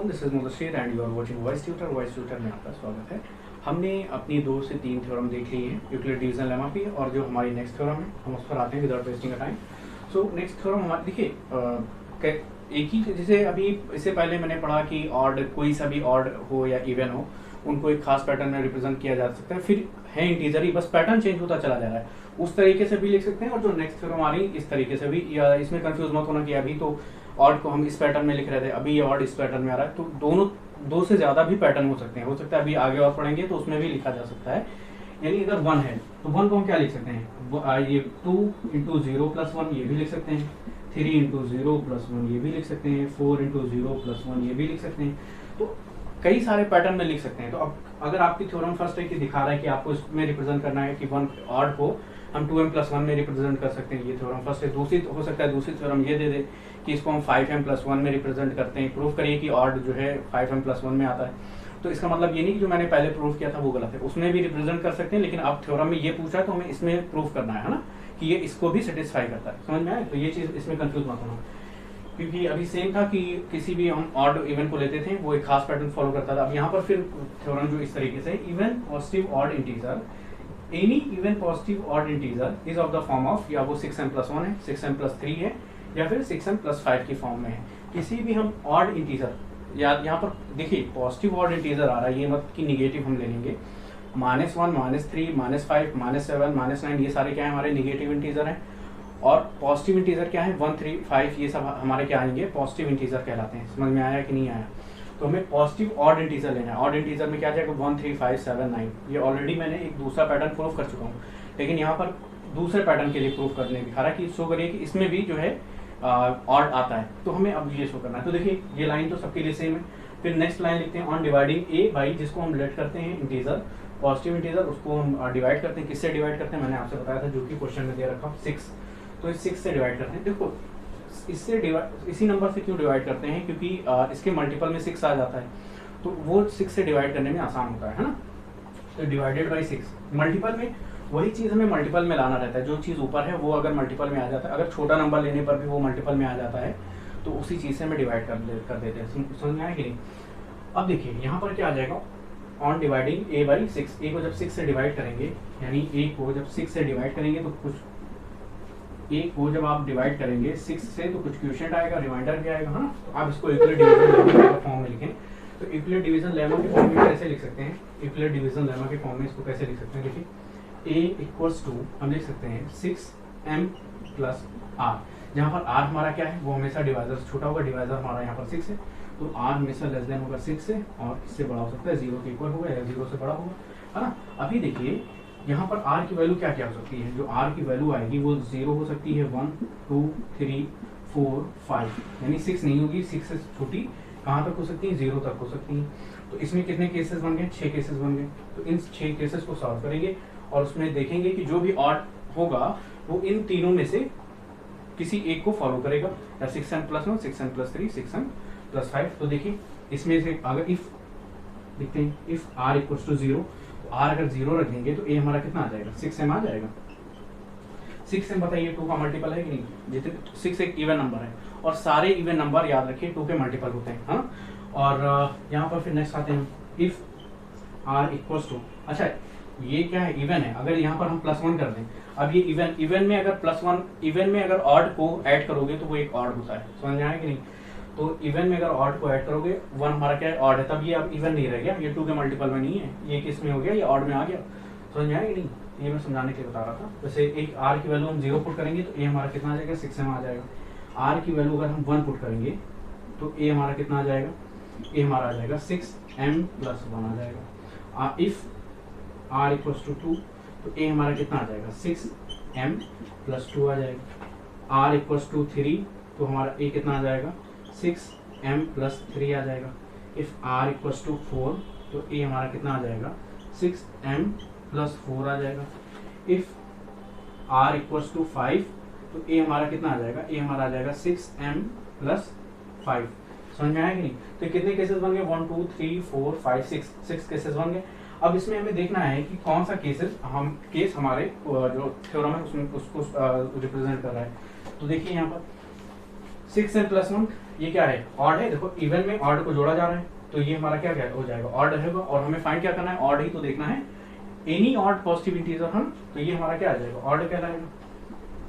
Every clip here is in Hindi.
वालेकुम, this is Mudassir and you are watching Voice Tutor. Voice Tutor में आपका स्वागत है। हमने अपनी 2 से 3 थ्योरम देख ली हैं यूक्लिड डिवीजन लेमा की, और जो हमारी नेक्स्ट थ्योरम है हम उस पर आते हैं without wasting a time. So next theorem हमारी देखिए एक ही, जैसे अभी इससे पहले मैंने पढ़ा कि ऑड, कोई सा भी ऑड हो या इवन हो, उनको एक खास पैटर्न में रिप्रेजेंट किया जा सकता है। फिर है इंटीजर ही, बस पैटर्न चेंज होता चला जा रहा है, उस तरीके से भी लिख सकते हैं। और जो नेक्स्ट थ्योरम आ रही इस तरीके से भी, या इसमें कंफ्यूज मत होना कि अभी तो ऑड को हम इस पैटर्न में लिख रहे थे, अभी ये ऑड इस पैटर्न में आ रहा है। तो दोनों 2 से ज्यादा भी पैटर्न हो सकते हैं, हो सकता है अभी आगे और पढ़ेंगे तो उसमें भी लिखा जा सकता है। यानी अगर 1 है तो 1 को हम क्या लिख सकते हैं, ये 2 इंटू 0 प्लस 1 ये भी लिख सकते हैं, 3 इंटू 0 प्लस 1 ये भी लिख सकते हैं, 4 इंटू 0 प्लस 1 ये भी लिख सकते हैं। तो कई सारे पैटर्न में लिख सकते हैं। तो अब अगर आपकी थ्योरम फर्स्ट है कि दिखा रहा है कि आपको इसमें रिप्रेजेंट करना है कि 1 ऑड को हम 2m प्लस 1 में रिप्रेजेंट कर सकते हैं, ये थ्योरम फर्स्ट है। दूसरी हो सकता है दूसरी थ्योरम ये दे दे कि इसको हम 5m प्लस 1 में रिप्रेजेंट करते हैं, प्रूव करिए कि ऑड जो है 5m प्लस 1 में आता है। तो इसका मतलब ये नहीं कि जो मैंने पहले प्रूव किया था वो गलत है, उसमें भी रिप्रेजेंट कर सकते हैं, लेकिन अब थ्योरम में ये पूछा है तो हमें इसमें प्रूव करना है ना, कि ये इसको भी सेटिस्फाई करता है। समझ में आया? तो ये चीज इसमें कंफ्यूज मत होना, क्योंकि अभी सेम था कि किसी भी हम ऑड इवन को लेते थे वो एक खास पैटर्न फॉलो करता था। अब यहाँ पर फिर थ्योरम जो इस तरीके से, even positive odd integer, any even positive odd integer is of the form of, या वो 6m प्लस 1 है, 6m प्लस 3 है, या फिर 6m प्लस 5 की फॉर्म में है। किसी भी हम ऑड इंटीजर, या यहाँ पर देखिए पॉजिटिव ऑड इंटीजर आ रहा है, ये मत कि निगेटिव हम ले लेंगे। -1, -3, -5, -7, -9 ये सारे क्या है, हमारे निगेटिव इंटीजर हैं। और पॉजिटिव इंटीजर क्या है, 1, 3, 5 ये सब हमारे क्या आएंगे, पॉजिटिव इंटीजर कहलाते हैं। समझ में आया कि नहीं आया? तो हमें पॉजिटिव ऑड इंटीजर लेना है। ऑड इंटीजर में क्या आ जाएगा, 1, 3, 5, 7, 9। ये ऑलरेडी मैंने एक दूसरा पैटर्न प्रूव कर चुका हूँ, लेकिन यहाँ पर दूसरे पैटर्न के लिए प्रूव करने दिखा रहा है कि शो करिए कि इसमें भी जो है ऑड आता है। तो हमें अब ये शो करना है। तो देखिए ये लाइन तो सबके लिए सेम है। फिर नेक्स्ट लाइन लिखते हैं, ऑन डिवाइडिंग ए बाई, जिसको हम लेट करते हैं इंटीजर, पॉजिटिव इंटीजर, उसको हम डिवाइड करते हैं। किससे डिवाइड करते हैं मैंने आपसे बताया था, जो कि क्वेश्चन में दे रखा 6। तो इस 6 से डिवाइड करते हैं। देखो इससे डिवाइड, इसी नंबर से क्यों डिवाइड करते हैं, क्योंकि इसके मल्टीपल में 6 आ जाता है, तो वो 6 से डिवाइड करने में आसान होता है ना। तो डिवाइडेड बाई 6, मल्टीपल में वही चीज हमें मल्टीपल में लाना रहता है। जो चीज ऊपर है वो अगर मल्टीपल में आ जाता है, अगर छोटा नंबर लेने पर भी वो मल्टीपल में आ जाता है, तो उसी चीज से हमें डिवाइड कर देते हैं। समझ में आया कि नहीं? अब देखिए यहाँ पर क्या आ जाएगा, ऑन डिवाइडिंग ए बाई 6। ए को जब 6 से डिवाइड करेंगे, यानी ए को जब 6 से डिवाइड करेंगे तो कुछ, ए को जब आप डिवाइड करेंगे 6 से तो कुछ क्वोशिएंट आएगा, रिमाइंडर भी आएगा, हाँ। तो आप इसको यूक्लिड डिवीजन लेमा के फॉर्म में लिखें। तो यूक्लिड डिवीजन लेमा के फॉर्म में कैसे लिख सकते हैं, यूक्लिड डिवीजन लेमा के फॉर्म में इसको कैसे लिख सकते हैं, देखिए a इक्वल्स टू हम लिख सकते हैं 6m प्लस r, जहाँ पर r हमारा क्या है, वो हमेशा डिवाइजर से छोटा होगा, डिवाइजर हमारा यहाँ पर 6 है, तो r हमेशा लेस देन होगा 6 से, और इससे बड़ा हो सकता है 0 के इक्वल होगा या 0 से बड़ा होगा, है ना। अभी देखिए यहाँ पर r की वैल्यू क्या क्या हो सकती है, जो r की वैल्यू आएगी वो 0 हो सकती है, 1, 2, 3, 4, 5, यानी 6 नहीं होगी। 6 से छोटी कहाँ तक हो सकती है, 0 तक हो सकती है। तो इसमें कितने केसेस बन गए, 6 केसेस बन गए। तो इन 6 केसेस को सॉल्व करेंगे और उसमें देखेंगे कि जो भी ऑड होगा वो इन तीनों में से किसी एक को फॉलो करेगा, या 6m plus 1, 6m plus 3, 6m plus 5। तो देखिए इसमें से अगर इफ देखते हैं, इफ r इक्वल्स टू 0, तो r अगर 0 रख देंगे तो a हमारा कितना आ जाएगा, 6m आ जाएगा। 6m बताइए 2 का मल्टीपल है कि नहीं, जितने 6 एक इवन नंबर है, और सारे इवन नंबर याद रखिए 2 के मल्टीपल होते हैं, हाँ। और यहाँ पर फिर नेक्स्ट आते हैं, इफ r इक्वल्स टू, अच्छा ये क्या है, इवन है, अगर यहाँ पर हम +1 कर दें। अब ये इवन में अगर +1, इवन में अगर ऑड को ऐड करोगे तो वो एक ऑड होता है। समझ में आया कि नहीं? तो इवन में अगर ऑड को ऐड करोगे, 1 हमारा क्या है, ऑड है, तब ये अब इवन नहीं रह गया, ये 2 के मल्टीपल में नहीं है, ये किस में हो गया, ये ऑड में आ गया। समझ में आया कि नहीं? ये मैं समझाने के लिए बता रहा था। वैसे एक r की वैल्यू हम 0 पुट करेंगे तो a हमारा कितना आ जाएगा, 6m आ जाएगा। r की वैल्यू अगर हम 1 पुट करेंगे तो a हमारा कितना आ जाएगा, a हमारा आ जाएगा 6m प्लस 1 आ जाएगा। इफ r इक्वल्स टू 2, तो a हमारा कितना आ जाएगा, 6m प्लस 2 आ जाएगा। r इक्वल्स टू 3, तो हमारा a कितना आ जाएगा, 6m प्लस 3 आ जाएगा। इफ r इक्वल्स टू 4, तो a हमारा कितना आ जाएगा, 6m प्लस 4 आ जाएगा। इफ r इक्वल्स टू 5, तो a हमारा कितना आ जाएगा, a हमारा आ जाएगा 6m प्लस 5। समझ में आया कि नहीं? तो कितने केसेस बन गए, 1, 2, 3, 4, 5, 6 केसेस बन गए। अब इसमें हमें देखना है कि कौन सा केस हमारे जो थ्योरम है उसमें उसको रिप्रेजेंट कर रहा है। तो देखिए यहाँ पर 6m प्लस 1 ये क्या है, ऑड है। देखो इवन में ऑड को जोड़ा जा रहा है, तो ये हमारा क्या क्या हो जाएगा, ऑड रहेगा। और हमें फाइंड क्या करना है, ऑड ही तो देखना है। एनी ऑड पॉजिटिव इंटीजर हम, तो ये हमारा क्या आ जाएगा, ऑड कहलाएगा।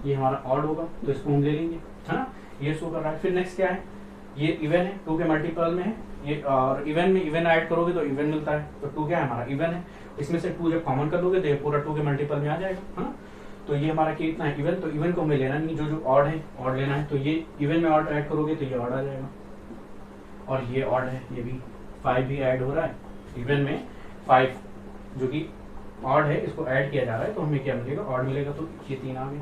ये हमारा ऑड होगा, तो इसको हम ले लेंगे, है ना। ये शो कर रहा है। फिर नेक्स्ट क्या है, ये इवन है, 2 के मल्टीपल में है ये, और इवन में इवन ऐड करोगे तो इवन मिलता है। तो 2 क्या है हमारा, इवन है। इसमें से 2 जब कॉमन कर लोगे तो ये पूरा 2 के मल्टीपल में आ जाएगा, है ना। तो ये हमारा कितना है, इवन। तो इवन को हमें लेना नहीं, जो ऑड है ऑड लेना है। तो ये इवन में ऑड ऐड करोगे तो ये ऑड आ जाएगा, और ये ऑड है, ये भी 5 भी ऐड हो रहा है इवन में। 5 जो कि ऑड है, इसको ऐड किया जा रहा है, तो हमें क्या मिलेगा, ऑड मिलेगा। तो ये 3 आ गए।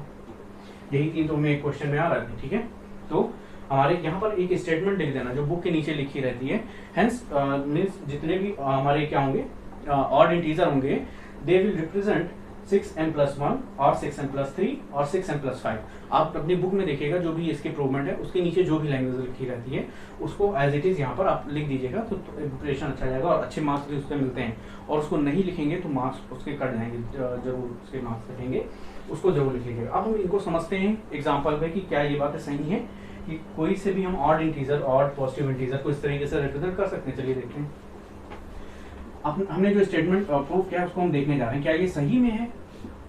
यही 3 तो हमें क्वेश्चन में आ रहा है, ठीक है। तो हमारे यहाँ पर एक स्टेटमेंट लिख देना जो बुक के नीचे लिखी रहती है। हेंस मीन्स जितने भी हमारे क्या होंगे, ऑड इंटीजर होंगे, दे विल रिप्रेजेंट 6n+1 और 6n+3 और 6n+5। आप अपनी बुक में देखिएगा, जो भी इसके इम्प्रूवमेंट है उसके नीचे जो भी लैंग्वेज लिखी रहती है उसको एज इट इज यहाँ पर आप लिख दीजिएगा, तो प्रिपरेशन अच्छा जाएगा और अच्छे मार्क्स भी उससे मिलते हैं। और उसको नहीं लिखेंगे तो मार्क्स उसके कट जाएंगे, जरूर उसके मार्क्स कटेंगे, उसको जरूर लिख लीजिएगा। अब हम इनको समझते हैं एग्जाम्पल पे कि क्या ये बातें सही है कि कोई से भी हम odd integer, odd positive integer को इस तरीके से रिप्रेजेंट कर सकते हैं। चलिए देखते हैं। अब हमने जो स्टेटमेंट प्रूव किया है उसको हम देखने जा रहे हैं, क्या ये सही में है।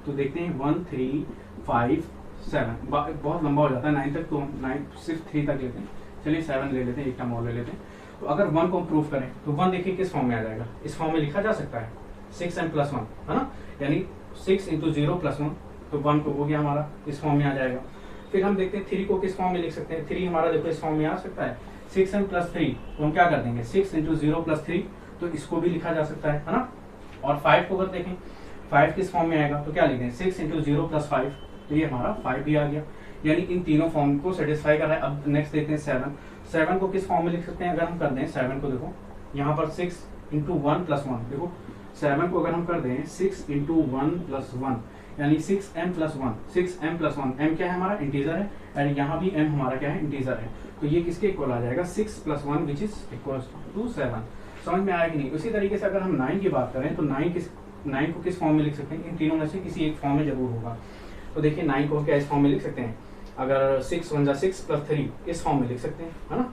तो देखते हैं 1 3 5 7, बहुत लंबा हो जाता है 9 तक, तो 9 सिर्फ 3 तक लेते हैं। चलिए 7 ले लेते हैं, एक टर्म और ले लेते हैं। तो अगर 1 को हम प्रूव करें तो 1 देखिए किस फॉर्म में आ जाएगा, इस फॉर्म में लिखा जा सकता है 6n+1, है ना, यानी 6 × 0 + 1, तो 1 को हो गया हमारा, इस फॉर्म में आ जाएगा। फिर हम देखते हैं 3 को किस फॉर्म में लिख सकते हैं। 3 हमारा देखो इस फॉर्म में आ सकता है 6n+3, तो हम क्या कर देंगे 6 × 0 + 3, तो इसको भी लिखा जा सकता है ना। और 5 को अगर देखें, 5 किस फॉर्म में आएगा, तो क्या लिखें 6 × 0 + 5, तो ये हमारा 5 भी आ गया। यानी इन तीनों फॉर्म को सेटिस्फाई कर रहा है। अब नेक्स्ट देखते हैं 7। 7 को किस फॉर्म में लिख सकते हैं, अगर हम कर दें 7 को, देखो यहाँ पर 6 × 1 + 1, देखो 7 को अगर हम कर दें 6 × 1 + 1, यानी 6m+1, 6m+1, m क्या है हमारा, इंटीजर है, एंड यहाँ भी m हमारा क्या है, इंटीजर है। तो ये किसके इक्वल आ जाएगा, 6 + 1 विच इज इक्वल्स टू 7। समझ में आया कि नहीं। उसी तरीके से अगर हम 9 की बात करें तो 9 को किस फॉर्म में लिख सकते हैं, इन तीनों में से किसी एक फॉर्म में जरूर होगा। तो देखिए 9 को क्या इस फॉर्म में लिख सकते हैं, अगर 6 × 1 = 6 + 3 इस फॉर्म में लिख सकते हैं, है ना।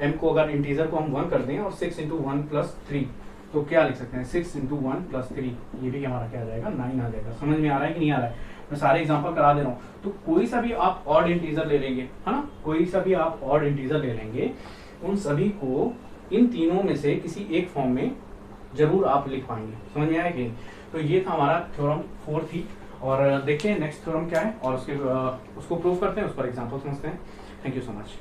m को अगर इंटीजर को हम 1 कर दें और 6 × 1 + 3, तो क्या लिख सकते हैं 6 × 1 + 3, ये भी हमारा क्या आ जाएगा, 9 आ जाएगा। समझ में आ रहा है कि नहीं आ रहा है। मैं सारे एग्जांपल करा दे रहा हूँ। तो कोई सा भी आप ऑड इंटीजर ले लेंगे, है ना, कोई सा भी आप ऑड इंटीजर ले लेंगे, उन सभी को इन तीनों में से किसी एक फॉर्म में जरूर आप लिख पाएंगे। समझ में आया कि नहीं। तो ये था हमारा थ्योरम 4 थी, और देखते हैं नेक्स्ट थ्योरम क्या है और उसको प्रूव करते हैं, उस पर एग्जांपल समझते हैं। Thank you so much.